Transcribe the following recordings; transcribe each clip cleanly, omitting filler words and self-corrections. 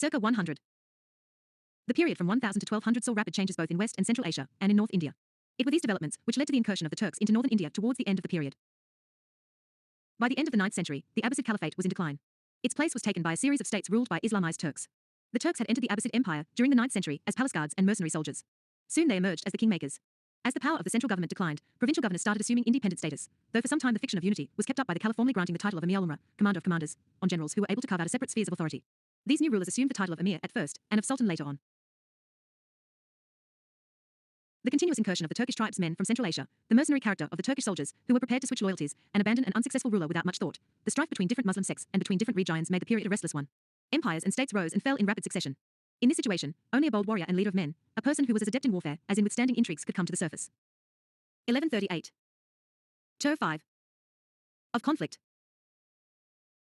Circa 100. The period from 1000 to 1200 saw rapid changes both in West and Central Asia and in North India. It were these developments which led to the incursion of the Turks into northern India towards the end of the period. By the end of the 9th century, the Abbasid Caliphate was in decline. Its place was taken by a series of states ruled by Islamized Turks. The Turks had entered the Abbasid Empire during the 9th century as palace guards and mercenary soldiers. Soon they emerged as the kingmakers. As the power of the central government declined, provincial governors started assuming independent status, though for some time the fiction of unity was kept up by the Caliph formally granting the title of Emir al-Umra, commander of commanders, on generals who were able to carve out a separate spheres of authority. These new rulers assumed the title of Emir at first, and of Sultan later on. The continuous incursion of the Turkish tribesmen from Central Asia, the mercenary character of the Turkish soldiers who were prepared to switch loyalties and abandon an unsuccessful ruler without much thought, the strife between different Muslim sects and between different regions made the period a restless one. Empires and states rose and fell in rapid succession. In this situation, only a bold warrior and leader of men, a person who was as adept in warfare as in withstanding intrigues, could come to the surface. 1138. 5. Of conflict.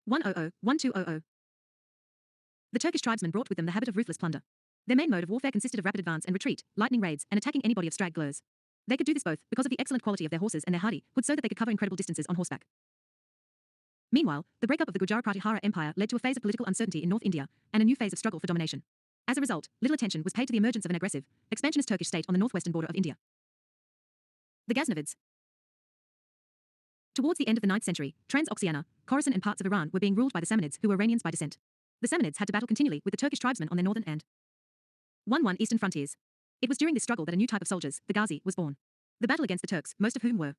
100-1200. The Turkish tribesmen brought with them the habit of ruthless plunder. Their main mode of warfare consisted of rapid advance and retreat, lightning raids, and attacking anybody of stragglers. They could do this both because of the excellent quality of their horses and their hardy hood, so that they could cover incredible distances on horseback. Meanwhile, the breakup of the Gujarat-Pratihara Empire led to a phase of political uncertainty in North India, and a new phase of struggle for domination. As a result, little attention was paid to the emergence of an aggressive, expansionist Turkish state on the northwestern border of India. The Ghaznavids. Towards the end of the 9th century, Transoxiana, Khorasan and parts of Iran were being ruled by the Samanids, who were Iranians by descent. The Samanids had to battle continually with the Turkish tribesmen on their northern and 1 eastern frontiers. It was during this struggle that a new type of soldiers, the Ghazi, was born. The battle against the Turks, most of whom were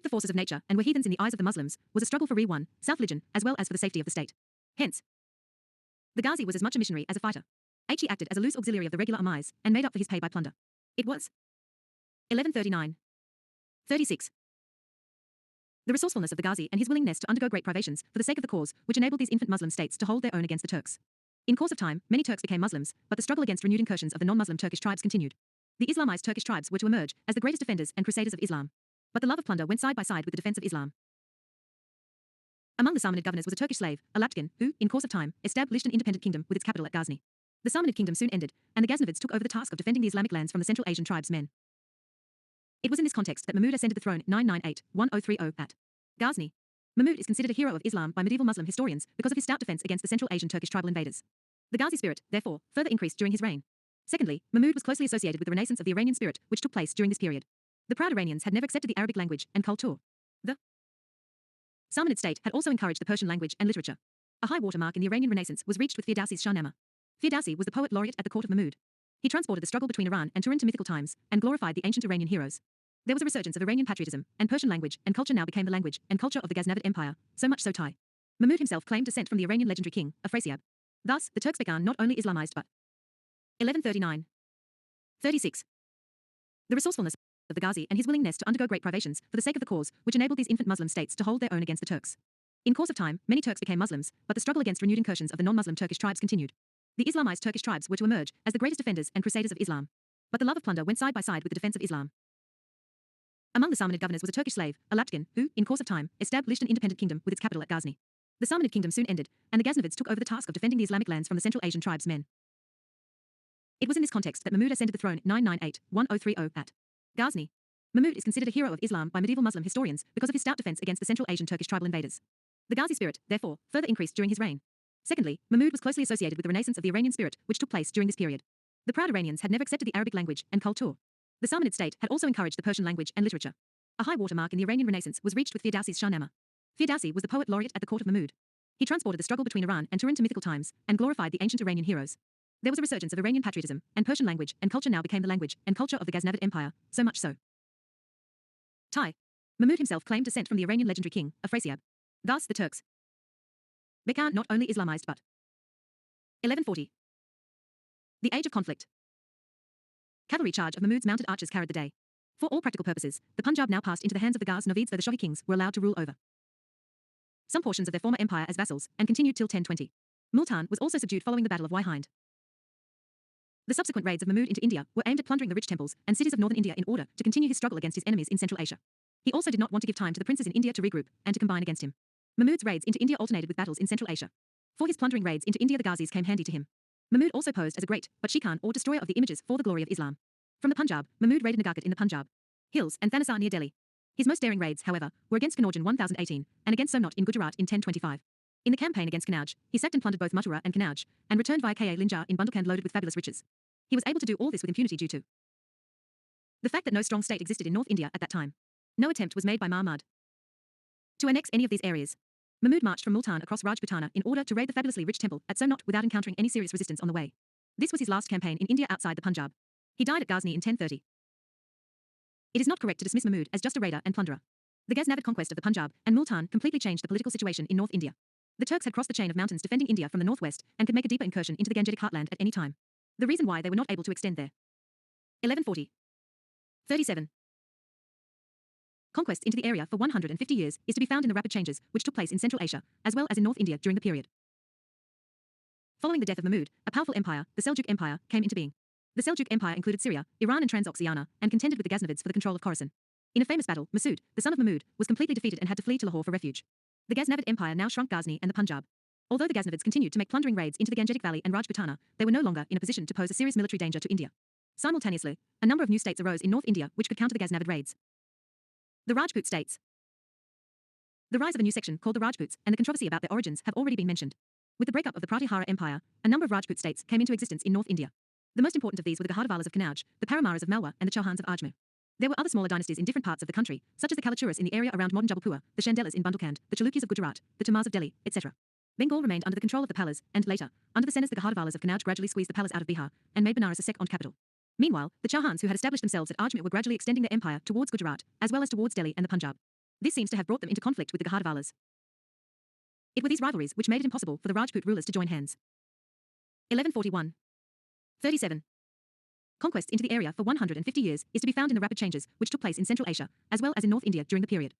the forces of nature and were heathens in the eyes of the Muslims, was a struggle for one, self-religion, as well as for the safety of the state. Hence, the Ghazi was as much a missionary as a fighter. He acted as a loose auxiliary of the regular amirs, and made up for his pay by plunder. It was 1139. 36. The resourcefulness of the Ghazi and his willingness to undergo great privations for the sake of the cause, which enabled these infant Muslim states to hold their own against the Turks. In course of time, many Turks became Muslims, but the struggle against renewed incursions of the non-Muslim Turkish tribes continued. The Islamized Turkish tribes were to emerge as the greatest defenders and crusaders of Islam. But the love of plunder went side by side with the defense of Islam. Among the Samanid governors was a Turkish slave, Alaptkin, who, in course of time, established an independent kingdom with its capital at Ghazni. The Samanid kingdom soon ended, and the Ghaznavids took over the task of defending the Islamic lands from the Central Asian tribesmen. It was in this context that Mahmud ascended the throne 998-1030 at Ghazni. Mahmud is considered a hero of Islam by medieval Muslim historians because of his stout defense against the Central Asian Turkish tribal invaders. The Ghazi spirit, therefore, further increased during his reign. Secondly, Mahmud was closely associated with the renaissance of the Iranian spirit, which took place during this period. The proud Iranians had never accepted the Arabic language and culture. The Samanid state had also encouraged the Persian language and literature. A high watermark in the Iranian Renaissance was reached with Firdausi's Shahnameh. Firdausi was the poet laureate at the court of Mahmud. He transported the struggle between Iran and Turan to mythical times, and glorified the ancient Iranian heroes. There was a resurgence of Iranian patriotism, and Persian language and culture now became the language and culture of the Ghaznavid Empire, so much so Mahmud himself claimed descent from the Iranian legendary king, Afrasiab. Thus, the Turks began not only Islamized but 1139. 36. The resourcefulness of the Ghazi and his willingness to undergo great privations for the sake of the cause, which enabled these infant Muslim states to hold their own against the Turks. In course of time, many Turks became Muslims, but the struggle against renewed incursions of the non-Muslim Turkish tribes continued. The Islamized Turkish tribes were to emerge as the greatest defenders and crusaders of Islam. But the love of plunder went side by side with the defense of Islam. Among the Samanid governors was a Turkish slave, Alaptkin, who, in course of time, established an independent kingdom with its capital at Ghazni. The Samanid kingdom soon ended, and the Ghaznavids took over the task of defending the Islamic lands from the Central Asian tribesmen. It was in this context that Mahmud ascended the throne 998-1030 at Ghazni. Mahmud is considered a hero of Islam by medieval Muslim historians because of his stout defense against the Central Asian Turkish tribal invaders. The Ghazi spirit, therefore, further increased during his reign. Secondly, Mahmud was closely associated with the renaissance of the Iranian spirit, which took place during this period. The proud Iranians had never accepted the Arabic language and culture. The Samanid state had also encouraged the Persian language and literature. A high watermark in the Iranian Renaissance was reached with Firdausi's Shahnameh. Firdausi was the poet laureate at the court of Mahmud. He transported the struggle between Iran and Turan to mythical times, and glorified the ancient Iranian heroes. There was a resurgence of Iranian patriotism, and Persian language and culture now became the language and culture of the Ghaznavid Empire, so much so Mahmud himself claimed descent from the Iranian legendary king, Afrasiab. Thus, the Turks began not only Islamized but 1140. The age of conflict. Cavalry charge of Mahmud's mounted archers carried the day. For all practical purposes, the Punjab now passed into the hands of the Ghaznavids, where the Shohi kings were allowed to rule over some portions of their former empire as vassals, and continued till 1020. Multan was also subdued following the Battle of Waihind. The subsequent raids of Mahmud into India were aimed at plundering the rich temples and cities of northern India in order to continue his struggle against his enemies in Central Asia. He also did not want to give time to the princes in India to regroup and to combine against him. Mahmud's raids into India alternated with battles in Central Asia. For his plundering raids into India, the Ghazis came handy to him. Mahmud also posed as a great, but Shikan or destroyer of the images for the glory of Islam. From the Punjab, Mahmud raided Nagarkot in the Punjab hills and Thanesar near Delhi. His most daring raids, however, were against Kanauj in 1018 and against Somnath in Gujarat in 1025. In the campaign against Kanauj, he sacked and plundered both Mathura and Kanauj, and returned via Ka Linjar in Bundelkhand loaded with fabulous riches. He was able to do all this with impunity due to the fact that no strong state existed in North India at that time. No attempt was made by Mahmud to annex any of these areas. Mahmud marched from Multan across Rajputana in order to raid the fabulously rich temple at Somnath without encountering any serious resistance on the way. This was his last campaign in India outside the Punjab. He died at Ghazni in 1030. It is not correct to dismiss Mahmud as just a raider and plunderer. The Ghaznavid conquest of the Punjab and Multan completely changed the political situation in North India. The Turks had crossed the chain of mountains defending India from the northwest and could make a deeper incursion into the Gangetic heartland at any time. The reason why they were not able to extend there. 1140. 37. Conquest into the area for 150 years is to be found in the rapid changes which took place in Central Asia, as well as in North India during the period. Following the death of Mahmud, a powerful empire, the Seljuk Empire, came into being. The Seljuk Empire included Syria, Iran and Transoxiana, and contended with the Ghaznavids for the control of Khorasan. In a famous battle, Masud, the son of Mahmud, was completely defeated and had to flee to Lahore for refuge. The Ghaznavid Empire now shrunk Ghazni and the Punjab. Although the Ghaznavids continued to make plundering raids into the Gangetic Valley and Rajputana, they were no longer in a position to pose a serious military danger to India. Simultaneously, a number of new states arose in North India which could counter the Ghaznavid raids. The Rajput states. The rise of a new section called the Rajputs and the controversy about their origins have already been mentioned. With the breakup of the Pratihara Empire, a number of Rajput states came into existence in North India. The most important of these were the Gahadavalas of Kanauj, the Paramaras of Malwa, and the Chauhans of Ajmer. There were other smaller dynasties in different parts of the country, such as the Kalachuras in the area around modern Jabalpur, the Chandelas in Bundelkhand, the Chalukyas of Gujarat, the Tomars of Delhi, etc. Bengal remained under the control of the Palas, and later, under the Senas, the Gahadavalas of Kanauj gradually squeezed the Palas out of Bihar and made Banaras a sect-owned capital. Meanwhile, the Chauhans who had established themselves at Ajmer were gradually extending their empire towards Gujarat, as well as towards Delhi and the Punjab. This seems to have brought them into conflict with the Gahadavalas. It were these rivalries which made it impossible for the Rajput rulers to join hands. 1141. 37. Conquest into the area for 150 years is to be found in the rapid changes which took place in Central Asia, as well as in North India during the period.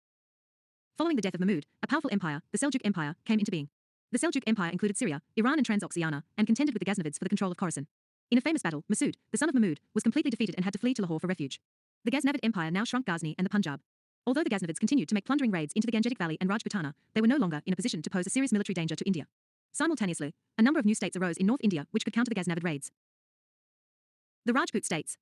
Following the death of Mahmud, a powerful empire, the Seljuk Empire, came into being. The Seljuk Empire included Syria, Iran and Transoxiana, and contended with the Ghaznavids for the control of Khorasan. In a famous battle, Masud, the son of Mahmud, was completely defeated and had to flee to Lahore for refuge. The Ghaznavid Empire now shrunk Ghazni and the Punjab. Although the Ghaznavids continued to make plundering raids into the Gangetic Valley and Rajputana, they were no longer in a position to pose a serious military danger to India. Simultaneously, a number of new states arose in North India which could counter the Ghaznavid raids. The Rajput states.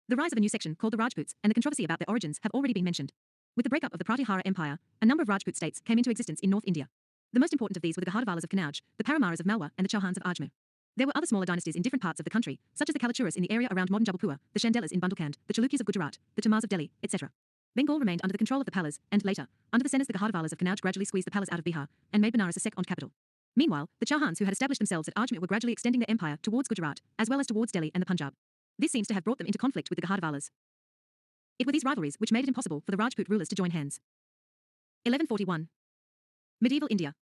The rise of a new section called the Rajputs and the controversy about their origins have already been mentioned. With the breakup of the Pratihara Empire, a number of Rajput states came into existence in North India. The most important of these were the Gahadavalas of Kanauj, the Paramaras of Malwa, and the Chauhans of Ajmer. There were other smaller dynasties in different parts of the country, such as the Kalachuras in the area around modern Jabalpur, the Chandelas in Bundelkhand, the Chalukyas of Gujarat, the Tomars of Delhi, etc. Bengal remained under the control of the Palas, and later, under the Senas, the Gahadavalas of Kanauj gradually squeezed the Palas out of Bihar and made Banaras a sect-owned capital. Meanwhile, the Chauhans who had established themselves at Ajmer were gradually extending their empire towards Gujarat, as well as towards Delhi and the Punjab. This seems to have brought them into conflict with the Gahadavalas. It were these rivalries which made it impossible for the Rajput rulers to join hands. 1141. Medieval India.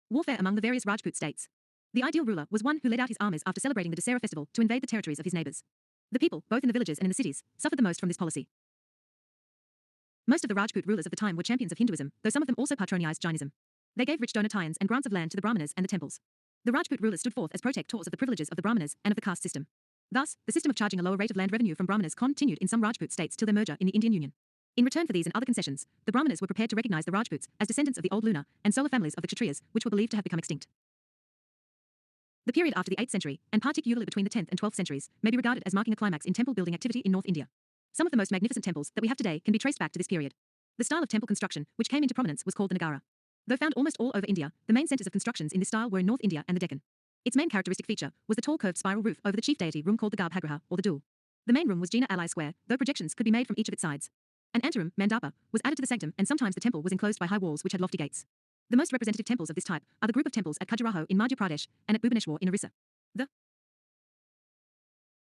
Warfare among the various Rajput states. The ideal ruler was one who led out his armies after celebrating the Dussehra festival to invade the territories of his neighbors. The people, both in the villages and in the cities, suffered the most from this policy. Most of the Rajput rulers of the time were champions of Hinduism, though some of them also patronized Jainism. They gave rich donatians and grants of land to the Brahmanas and the temples. The Rajput rulers stood forth as protectors of the privileges of the Brahmanas and of the caste system. Thus, the system of charging a lower rate of land revenue from Brahmanas continued in some Rajput states till their merger in the Indian Union. In return for these and other concessions, the Brahmanas were prepared to recognize the Rajputs as descendants of the old lunar and solar families of the Kshatriyas, which were believed to have become extinct. The period after the 8th century, and particularly between the 10th and 12th centuries, may be regarded as marking a climax in temple building activity in North India. Some of the most magnificent temples that we have today can be traced back to this period. The style of temple construction, which came into prominence, was called the Nagara. Though found almost all over India, the main centers of constructions in this style were in North India and the Deccan. Its main characteristic feature was the tall curved spiral roof over the chief deity room called the Garbhagraha, or the Dul. The main room was Jina Alai square, though projections could be made from each of its sides. An anteroom, mandapa, was added to the sanctum, and sometimes the temple was enclosed by high walls which had lofty gates. The most representative temples of this type are the group of temples at Khajuraho in Madhya Pradesh and at Bhubaneswar in Orissa. The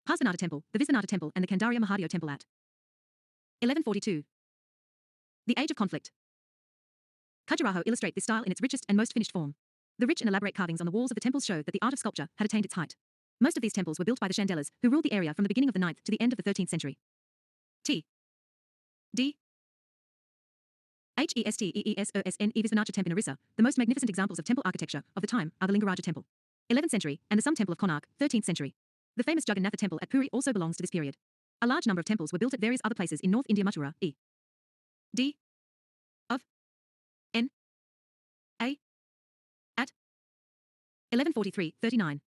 Parsvanatha Temple, the Visvanatha Temple, and the Kandaria Mahadev Temple at 1142. The Age of Conflict. Khajuraho illustrate this style in its richest and most finished form. The rich and elaborate carvings on the walls of the temples show that the art of sculpture had attained its height. Most of these temples were built by the Chandelas, who ruled the area from the beginning of the 9th to the end of the 13th century. T. D. Hesteesosne Visvanacha Temple in Orissa, the most magnificent examples of temple architecture of the time are the Lingaraja Temple, 11th century, and the Sun Temple of Konark, 13th century. The famous Jagannatha Temple at Puri also belongs to this period. A large number of temples were built at various other places in North India. Mathura, E. D. Of N. A. At 1143-39.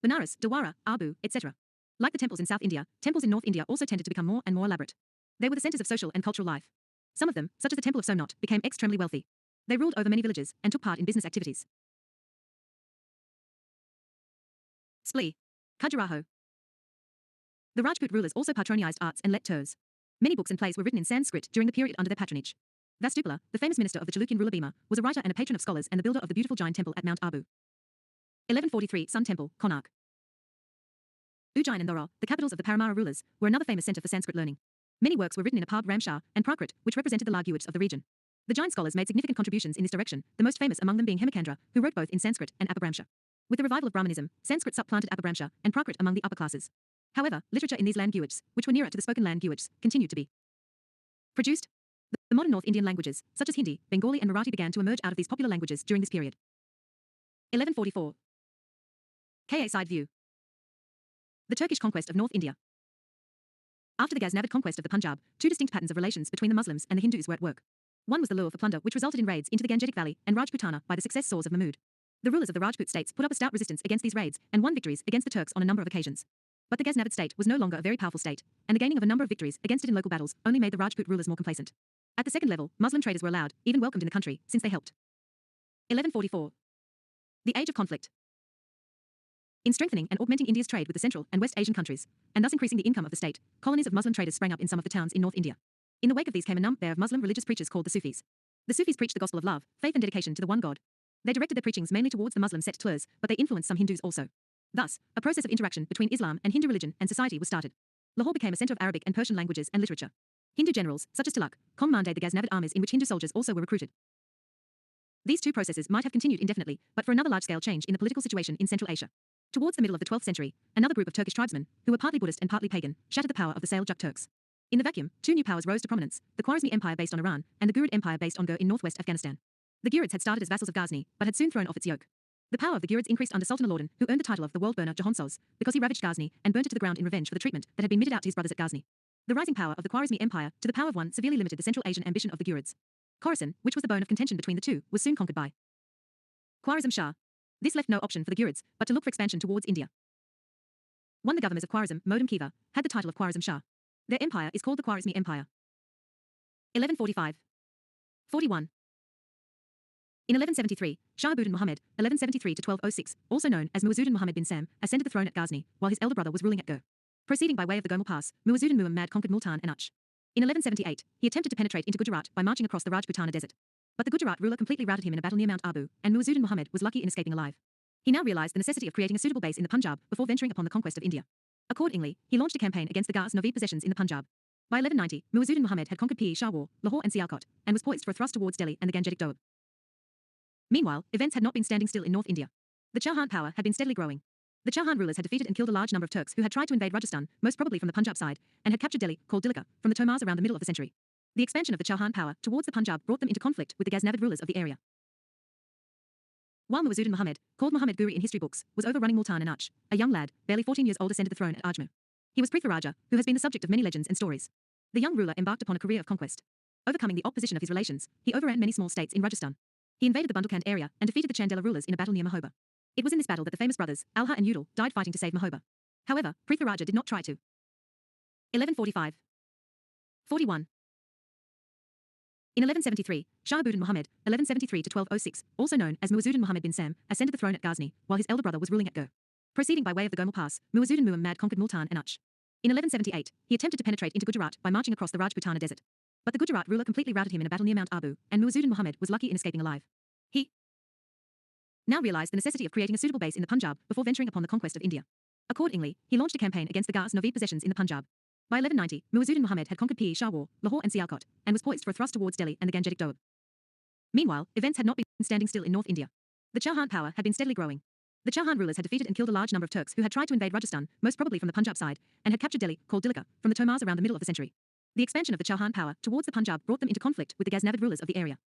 Banaras, Dawara, Abu, etc. Like the temples in South India, temples in North India also tended to become more and more elaborate. They were the centers of social and cultural life. Some of them, such as the Temple of Somnath, became extremely wealthy. They ruled over many villages and took part in business activities. Splee. Khajuraho. The Rajput rulers also patronized arts and let tours. Many books and plays were written in Sanskrit during the period under their patronage. Vastupala, the famous minister of the Chalukyan ruler Bhima, was a writer and a patron of scholars and the builder of the beautiful Jain temple at Mount Abu. 1143 Sun Temple, Konark. Ujjain and Dhora, the capitals of the Paramara rulers, were another famous center for Sanskrit learning. Many works were written in Apab Ramshah and Prakrit, which represented the Laghuids of the region. The Jain scholars made significant contributions in this direction, the most famous among them being Hemachandra, who wrote both in Sanskrit and Apabramsha. With the revival of Brahmanism, Sanskrit supplanted Apabramsha and Prakrit among the upper classes. However, literature in these languages, which were nearer to the spoken languages, continued to be produced. The modern North Indian languages, such as Hindi, Bengali and Marathi began to emerge out of these popular languages during this period. 1144. Ka Side View. The Turkish conquest of North India. After the Ghaznavid conquest of the Punjab, two distinct patterns of relations between the Muslims and the Hindus were at work. One was the lure for plunder, which resulted in raids into the Gangetic Valley and Rajputana by the success sores of Mahmud. The rulers of the Rajput states put up a stout resistance against these raids and won victories against the Turks on a number of occasions. But the Ghaznavid state was no longer a very powerful state, and the gaining of a number of victories against it in local battles only made the Rajput rulers more complacent. At the second level, Muslim traders were allowed, even welcomed in the country, since they helped. 1144. The Age of Conflict. In strengthening and augmenting India's trade with the Central and West Asian countries, and thus increasing the income of the state, colonies of Muslim traders sprang up in some of the towns in North India. In the wake of these came a number of Muslim religious preachers called the Sufis. The Sufis preached the gospel of love, faith and dedication to the one God. They directed their preachings mainly towards the Muslim settlers, but they influenced some Hindus also. Thus, a process of interaction between Islam and Hindu religion and society was started. Lahore became a center of Arabic and Persian languages and literature. Hindu generals, such as Tilak, commanded the Ghaznavid armies in which Hindu soldiers also were recruited. These two processes might have continued indefinitely, but for another large-scale change in the political situation in Central Asia. Towards the middle of the 12th century, another group of Turkish tribesmen, who were partly Buddhist and partly pagan, shattered the power of the Seljuk Turks. In the vacuum, two new powers rose to prominence, the Khwarezmi Empire based on Iran, and the Ghurid Empire based on Gur in northwest Afghanistan. The Ghurids had started as vassals of Ghazni, but had soon thrown off its yoke. The power of the Ghurids increased under Sultan Alauddin, who earned the title of the world burner Jahansoz, because he ravaged Ghazni and burnt it to the ground in revenge for the treatment that had been meted out to his brothers at Ghazni. The rising power of the Khwarezmi Empire, to the power of one, severely limited the Central Asian ambition of the Ghurids. Khorasan, which was the bone of contention between the two, was soon conquered by Khwarezm Shah. This left no option for the Ghurids, but to look for expansion towards India. One, the governors of Khwarezm, Modem Khiva, had the title of Khwarezm Shah. Their empire is called the Khwarezmi Empire. 1145. 41. In 1173, Shah Abuddin Muhammad, 1173-1206, also known as Muwazzuddin Muhammad bin Sam, ascended the throne at Ghazni, while his elder brother was ruling at Gur. Proceeding by way of the Gomul Pass, Muwazzuddin Muhammad conquered Multan and Uch. In 1178, he attempted to penetrate into Gujarat by marching across the Rajputana desert. But the Gujarat ruler completely routed him in a battle near Mount Abu, and Muwazzuddin Muhammad was lucky in escaping alive. He now realized the necessity of creating a suitable base in the Punjab before venturing upon the conquest of India. Accordingly, he launched a campaign against the Ghaznavid possessions in the Punjab. By 1190, Muwazzuddin Muhammad had conquered Peshawar, Lahore and Sialkot, and was poised for a thrust towards Delhi and the Gangetic Doab. Meanwhile, events had not been standing still in North India. The Chauhan power had been steadily growing. The Chauhan rulers had defeated and killed a large number of Turks who had tried to invade Rajasthan, most probably from the Punjab side, and had captured Delhi, called Dilika, from the Tomars around the middle of the century. The expansion of the Chauhan power towards the Punjab brought them into conflict with the Ghaznavid rulers of the area. While Muwazzuddin Muhammad, called Muhammad Guri in history books, was overrunning Multan and Uch, a young lad, barely 14 years old, ascended the throne at Ajmer. He was Prithviraja, who has been the subject of many legends and stories. The young ruler embarked upon a career of conquest. Overcoming the opposition of his relations, he overran many small states in Rajasthan. He invaded the Bundelkhand area and defeated the Chandela rulers in a battle near Mahoba. It was in this battle that the famous brothers, Alha and Udal, died fighting to save Mahoba. However, Prithviraja did not try to. 1145. 41. In 1173, Shah Abuddin Muhammad, 1173-1206, also known as Muwazzuddin Muhammad bin Sam, ascended the throne at Ghazni, while his elder brother was ruling at Gur. Proceeding by way of the Gomul Pass, Muwazzuddin Muhammad conquered Multan and Uch. In 1178, he attempted to penetrate into Gujarat by marching across the Rajputana desert. But the Gujarat ruler completely routed him in a battle near Mount Abu, and Muwazzuddin Muhammad was lucky in escaping alive. He now realized the necessity of creating a suitable base in the Punjab before venturing upon the conquest of India. Accordingly, he launched a campaign against the Ghaznavid possessions in the Punjab. By 1190, Muwazzuddin Muhammad had conquered Peshawar, Lahore and Sialkot, and was poised for a thrust towards Delhi and the Gangetic Doab. Meanwhile, events had not been standing still in North India. The Chauhan power had been steadily growing. The Chauhan rulers had defeated and killed a large number of Turks who had tried to invade Rajasthan, most probably from the Punjab side, and had captured Delhi, called Dilika, from the Tomars around the middle of the century. The expansion of the Chauhan power towards the Punjab brought them into conflict with the Ghaznavid rulers of the area.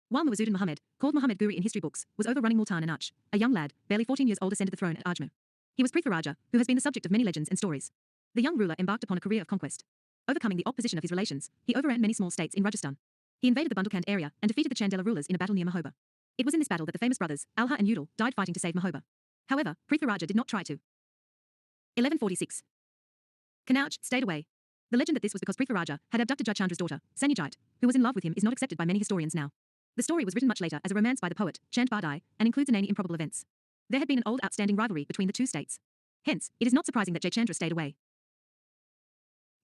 While Muwazzuddin Muhammad, called Muhammad Guri in history books, was overrunning Multan and Uch, a young lad, barely 14 years old, ascended the throne at Ajmer. He was Prithviraja, who has been the subject of many legends and stories. The young ruler embarked upon a career of conquest. Overcoming the opposition of his relations, he overran many small states in Rajasthan. He invaded the Bundelkhand area and defeated the Chandela rulers in a battle near Mahoba. It was in this battle that the famous brothers, Alha and Udal, died fighting to save Mahoba. However, Prithviraja did not try to. 1146. Kanauj stayed away. The legend that this was because Prithviraja had abducted Chandra's daughter, Sanyajit, who was in love with him, is not accepted by many historians now. The story was written much later as a romance by the poet, Chand Bardai, and includes many improbable events. There had been an old outstanding rivalry between the two states. Hence, it is not surprising that Chandra stayed away.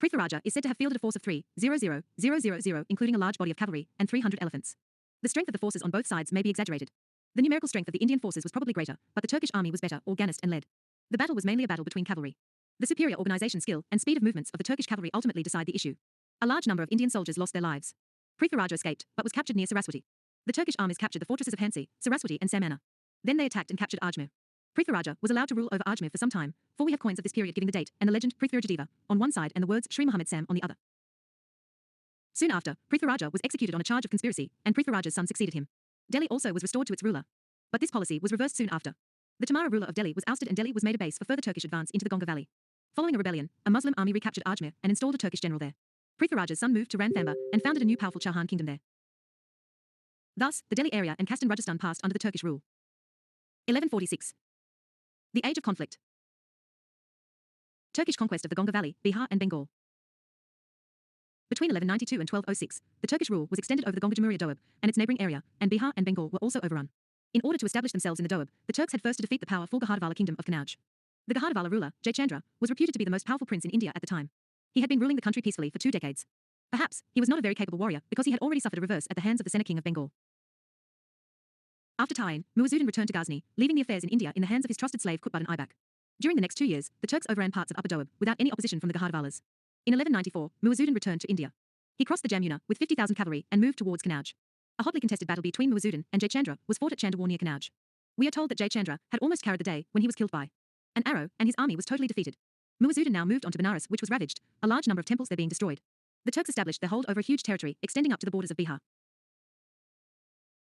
Prithviraja is said to have fielded a force of 3,000,000, including a large body of cavalry, and 300 elephants. The strength of the forces on both sides may be exaggerated. The numerical strength of the Indian forces was probably greater, but the Turkish army was better organized and led. The battle was mainly a battle between cavalry. The superior organization skill and speed of movements of the Turkish cavalry ultimately decide the issue. A large number of Indian soldiers lost their lives. Prithviraja escaped, but was captured near Saraswati. The Turkish armies captured the fortresses of Hansi, Saraswati and Samana. Then they attacked and captured Ajmer. Prithviraja was allowed to rule over Ajmer for some time, for we have coins of this period giving the date and the legend Prithvirajadeva on one side and the words Sri Muhammad Sam on the other. Soon after, Prithviraja was executed on a charge of conspiracy, and Prithviraja's son succeeded him. Delhi also was restored to its ruler. But this policy was reversed soon after. The Tamara ruler of Delhi was ousted and Delhi was made a base for further Turkish advance into the Ganga Valley. Following a rebellion, a Muslim army recaptured Ajmer and installed a Turkish general there. Prithviraja's son moved to Ranthambore and founded a new powerful Chauhan kingdom there. Thus, the Delhi area and Kastan Rajasthan passed under the Turkish rule. 1146. The Age of Conflict. Turkish conquest of the Ganga Valley, Bihar and Bengal. Between 1192 and 1206, the Turkish rule was extended over the Ganga Jamhuriya Doab and its neighbouring area, and Bihar and Bengal were also overrun. In order to establish themselves in the Doab, the Turks had first to defeat the powerful Gahadavala kingdom of Kanauj. The Gahadavala ruler, Chandra, was reputed to be the most powerful prince in India at the time. He had been ruling the country peacefully for 2 decades. Perhaps, he was not a very capable warrior because he had already suffered a reverse at the hands of the Sena king of Bengal. After Tayin, Muwazzuddin returned to Ghazni, leaving the affairs in India in the hands of his trusted slave Qutbuddin Aibak. During the next 2 years, the Turks overran parts of Upper Doab without any opposition from the Gahadavalas. In 1194, Muwazzuddin returned to India. He crossed the Jamuna with 50,000 cavalry and moved towards Kanauj. A hotly contested battle between Muwazzuddin and Chandra was fought at Chandawar near Kanauj. We are told that Chandra had almost carried the day when he was killed by an arrow, and his army was totally defeated. Muwazzuddin now moved on to Benares, which was ravaged, a large number of temples there being destroyed. The Turks established their hold over a huge territory extending up to the borders of Bihar.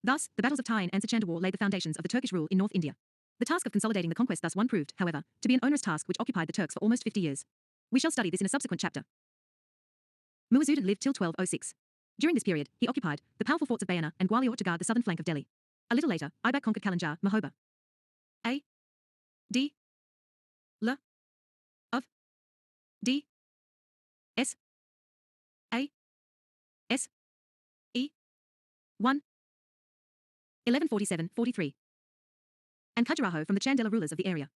Thus, the battles of Tayin and Chandawar laid the foundations of the Turkish rule in North India. The task of consolidating the conquest thus won proved, however, to be an onerous task which occupied the Turks for almost 50 years. We shall study this in a subsequent chapter. Muwazzuddin lived till 1206. During this period, he occupied the powerful forts of Bayana and Gwalior to guard the southern flank of Delhi. A little later, Aibak conquered Kalanjar, Mahoba. A. D. L. Of. D. S. A. S. E. 1. 1147-43. And Khajuraho from the Chandela rulers of the area.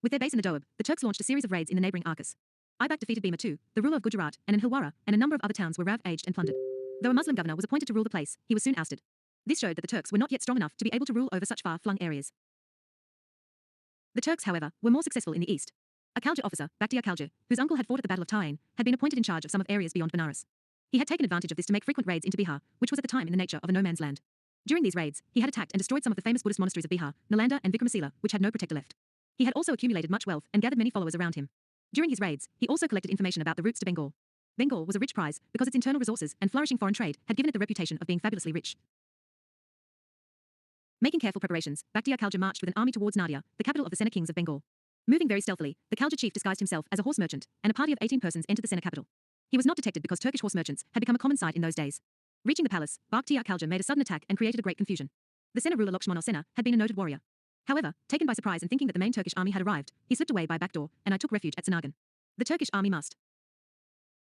With their base in the Doab, the Turks launched a series of raids in the neighbouring Arcas. Aibak defeated Bhima II, the ruler of Gujarat, and in Hilwara, and a number of other towns were ravaged and plundered. Though a Muslim governor was appointed to rule the place, he was soon ousted. This showed that the Turks were not yet strong enough to be able to rule over such far-flung areas. The Turks, however, were more successful in the east. A Khalja officer, Bakhtiar Khalja, whose uncle had fought at the Battle of Tayin, had been appointed in charge of some of areas beyond Benares. He had taken advantage of this to make frequent raids into Bihar, which was at the time in the nature of a no-man's land. During these raids, he had attacked and destroyed some of the famous Buddhist monasteries of Bihar, Nalanda and Vikramasila, which had no protector left. He had also accumulated much wealth and gathered many followers around him. During his raids, he also collected information about the routes to Bengal. Bengal was a rich prize because its internal resources and flourishing foreign trade had given it the reputation of being fabulously rich. Making careful preparations, Bakhtiar Khalja marched with an army towards Nadia, the capital of the Sena kings of Bengal. Moving very stealthily, the Khalja chief disguised himself as a horse merchant, and a party of 18 persons entered the Sena capital. He was not detected because Turkish horse merchants had become a common sight in those days. Reaching the palace, Bakhtiar Khalja made a sudden attack and created a great confusion. The Sena ruler Lakshmana Sena had been a noted warrior. However, taken by surprise and thinking that the main Turkish army had arrived, he slipped away by a back door, and I took refuge at Sanagan. The Turkish army must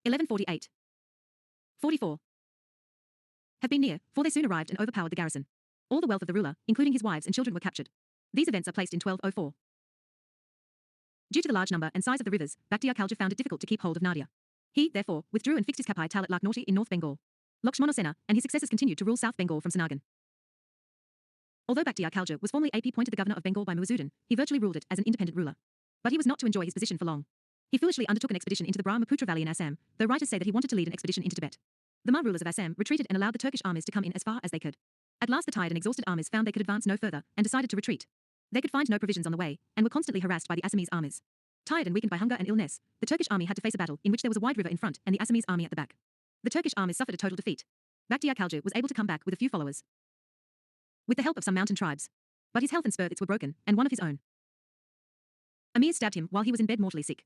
1148 44 have been near, for they soon arrived and overpowered the garrison. All the wealth of the ruler, including his wives and children, were captured. These events are placed in 1204. Due to the large number and size of the rivers, Bakhtiar Khalja found it difficult to keep hold of Nadia. He, therefore, withdrew and fixed his capital at Lakhnauti in North Bengal. Lakshmana Sena and his successors continued to rule South Bengal from Sanagan. Although Bakhtiar Khalja was formally appointed the governor of Bengal by Muwazzuddin, he virtually ruled it as an independent ruler. But he was not to enjoy his position for long. He foolishly undertook an expedition into the Brahmaputra Valley in Assam, though writers say that he wanted to lead an expedition into Tibet. The Mar rulers of Assam retreated and allowed the Turkish armies to come in as far as they could. At last the tired and exhausted armies found they could advance no further, and decided to retreat. They could find no provisions on the way, and were constantly harassed by the Assamese armies. Tired and weakened by hunger and illness, the Turkish army had to face a battle in which there was a wide river in front and the Assamese army at the back. The Turkish armies suffered a total defeat. Bakhtiar Khalja was able to come back with a few followers, with the help of some mountain tribes. But his health and spirits were broken, and one of his own Amir stabbed him while he was in bed mortally sick.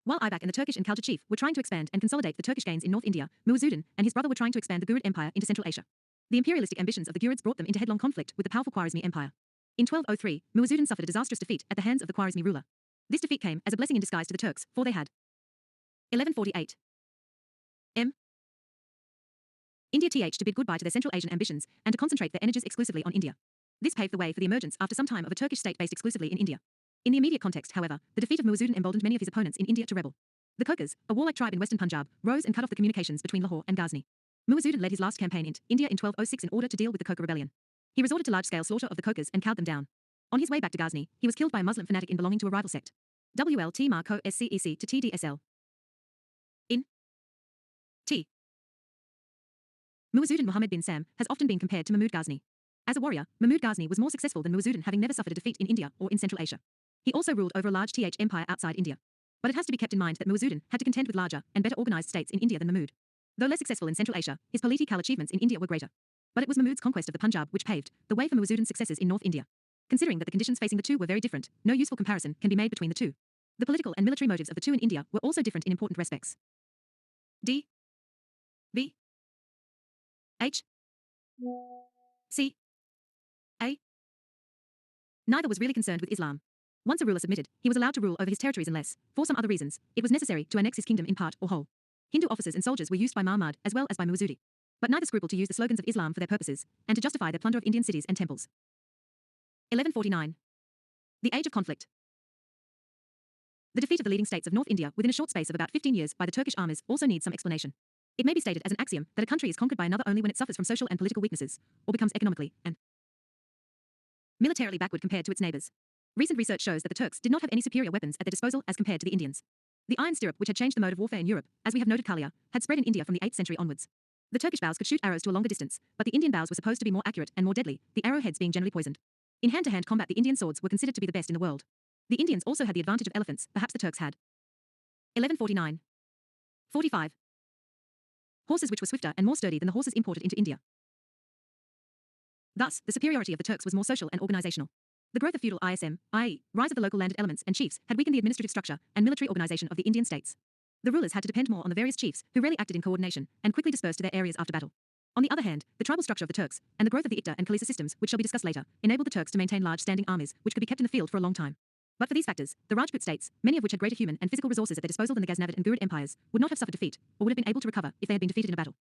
While Aibak and the Turkish and Khalja chief were trying to expand and consolidate the Turkish gains in North India, Muwazzuddin and his brother were trying to expand the Ghurid Empire into Central Asia. The imperialistic ambitions of the Ghurids brought them into headlong conflict with the powerful Khwarezmi Empire. In 1203, Muwazzuddin suffered a disastrous defeat at the hands of the Khwarezmi ruler. This defeat came as a blessing in disguise to the Turks, for they had 1148 M. India to bid goodbye to their Central Asian ambitions and to concentrate their energies exclusively on India. This paved the way for the emergence after some time of a Turkish state based exclusively in India. In the immediate context, however, the defeat of Muwazzuddin emboldened many of his opponents in India to rebel. The Khokars, a warlike tribe in western Punjab, rose and cut off the communications between Lahore and Ghazni. Muwazzuddin led his last campaign in India in 1206 in order to deal with the Khokar rebellion. He resorted to large-scale slaughter of the Khokars and cowed them down. On his way back to Ghazni, he was killed by a Muslim fanatic in belonging to a rival sect. WLT Marco SCEC to TDSL. In T. Muwazzuddin Muhammad bin Sam has often been compared to Mahmud Ghazni. As a warrior, Mahmud Ghazni was more successful than Muwazzuddin, having never suffered a defeat in India or in Central Asia. He also ruled over a large empire outside India. But it has to be kept in mind that Muwazzuddin had to contend with larger and better organized states in India than Mahmud. Though less successful in Central Asia, his political achievements in India were greater. But it was Mahmud's conquest of the Punjab which paved the way for Muwazzuddin's successes in North India. Considering that the conditions facing the two were very different, no useful comparison can be made between the two. The political and military motives of the two in India were also different in important respects. D. B. H. C. A. Neither was really concerned with Islam. Once a ruler submitted, he was allowed to rule over his territories unless, for some other reasons, it was necessary to annex his kingdom in part or whole. Hindu officers and soldiers were used by Muhammad as well as by Muwazzuddin. But neither scrupled to use the slogans of Islam for their purposes and to justify their plunder of Indian cities and temples. 1149. The Age of Conflict. The defeat of the leading states of North India within a short space of about 15 years by the Turkish armies also needs some explanation. It may be stated as an axiom that a country is conquered by another only when it suffers from social and political weaknesses, or becomes economically and militarily backward compared to its neighbors. Recent research shows that the Turks did not have any superior weapons at their disposal as compared to the Indians. The iron stirrup, which had changed the mode of warfare in Europe, as we have noted earlier, had spread in India from the 8th century onwards. The Turkish bows could shoot arrows to a longer distance, but the Indian bows were supposed to be more accurate and more deadly, the arrowheads being generally poisoned. In hand-to-hand combat, the Indian swords were considered to be the best in the world. The Indians also had the advantage of elephants, perhaps the Turks had 1149. 45. Horses which were swifter and more sturdy than the horses imported into India. Thus, the superiority of the Turks was more social and organizational. The growth of feudal ISM, i.e., rise of the local landed elements and chiefs, had weakened the administrative structure and military organization of the Indian states. The rulers had to depend more on the various chiefs, who rarely acted in coordination, and quickly dispersed to their areas after battle. On the other hand, the tribal structure of the Turks, and the growth of the Ikta and Khalisa systems, which shall be discussed later, enabled the Turks to maintain large standing armies, which could be kept in the field for a long time. But for these factors, the Rajput states, many of which had greater human and physical resources at their disposal than the Ghaznavid and Ghurid empires, would not have suffered defeat, or would have been able to recover if they had been defeated in a battle.